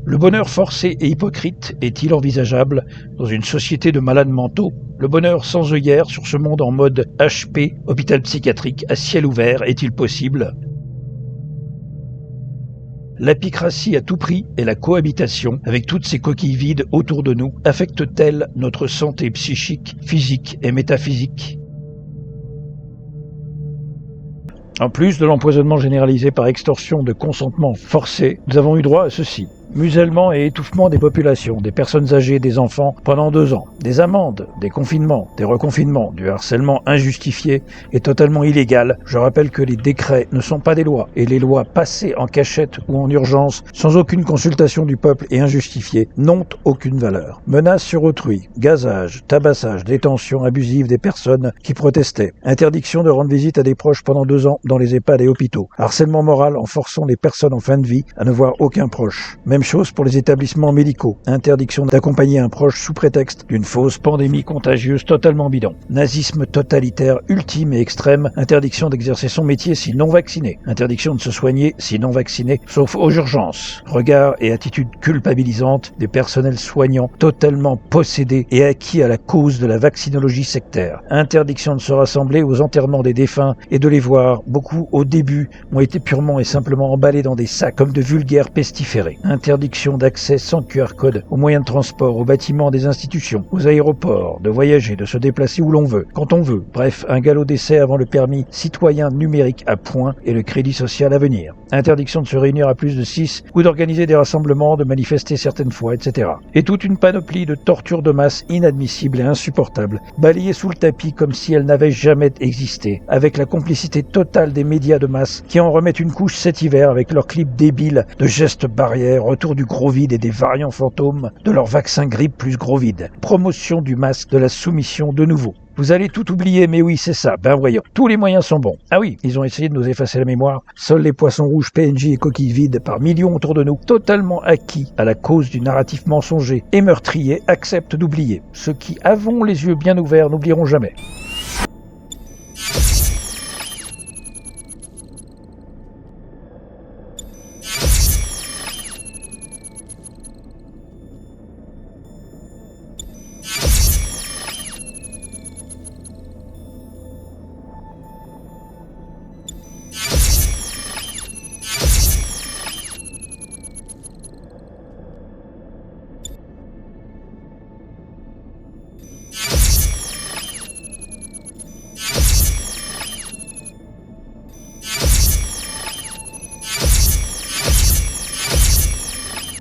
Le bonheur forcé et hypocrite est-il envisageable dans une société de malades mentaux? Le bonheur sans œillères sur ce monde en mode HP, hôpital psychiatrique à ciel ouvert, est-il possible? L'apicratie à tout prix et la cohabitation, avec toutes ces coquilles vides autour de nous, affectent-elles notre santé psychique, physique et métaphysique? En plus de l'empoisonnement généralisé par extorsion de consentement forcé, nous avons eu droit à ceci. Musellement et étouffement des populations, des personnes âgées, des enfants, pendant 2 ans. Des amendes, des confinements, des reconfinements, du harcèlement injustifié et totalement illégal. Je rappelle que les décrets ne sont pas des lois, et les lois passées en cachette ou en urgence, sans aucune consultation du peuple et injustifiées, n'ont aucune valeur. Menaces sur autrui, gazage, tabassage, détention abusive des personnes qui protestaient. Interdiction de rendre visite à des proches pendant 2 ans dans les EHPAD et hôpitaux. Harcèlement moral en forçant les personnes en fin de vie à ne voir aucun proche. Même chose pour les établissements médicaux. Interdiction d'accompagner un proche sous prétexte d'une fausse pandémie contagieuse totalement bidon. Nazisme totalitaire ultime et extrême. Interdiction d'exercer son métier si non vacciné. Interdiction de se soigner si non vacciné, sauf aux urgences. Regard et attitude culpabilisante des personnels soignants totalement possédés et acquis à la cause de la vaccinologie sectaire. Interdiction de se rassembler aux enterrements des défunts et de les voir. Beaucoup, au début, ont été purement et simplement emballés dans des sacs comme de vulgaires pestiférés. Interdiction d'accès sans QR code aux moyens de transport, aux bâtiments des institutions, aux aéroports, de voyager, de se déplacer où l'on veut, quand on veut. Bref, un galop d'essai avant le permis citoyen numérique à point et le crédit social à venir. Interdiction de se réunir à plus de 6 ou d'organiser des rassemblements, de manifester certaines fois, etc. Et toute une panoplie de tortures de masse inadmissibles et insupportables, balayées sous le tapis comme si elles n'avaient jamais existé, avec la complicité totale des médias de masse qui en remettent une couche cet hiver avec leurs clips débiles de gestes barrières, retour du gros vide et des variants fantômes de leur vaccin grippe plus gros vide. Promotion du masque, de la soumission de nouveau. Vous allez tout oublier, mais oui, c'est ça, ben voyons. Tous les moyens sont bons. Ah oui, ils ont essayé de nous effacer la mémoire. Seuls les poissons rouges, PNJ et coquilles vides par millions autour de nous, totalement acquis à la cause du narratif mensonger et meurtrier, acceptent d'oublier. Ceux qui avons les yeux bien ouverts n'oublieront jamais.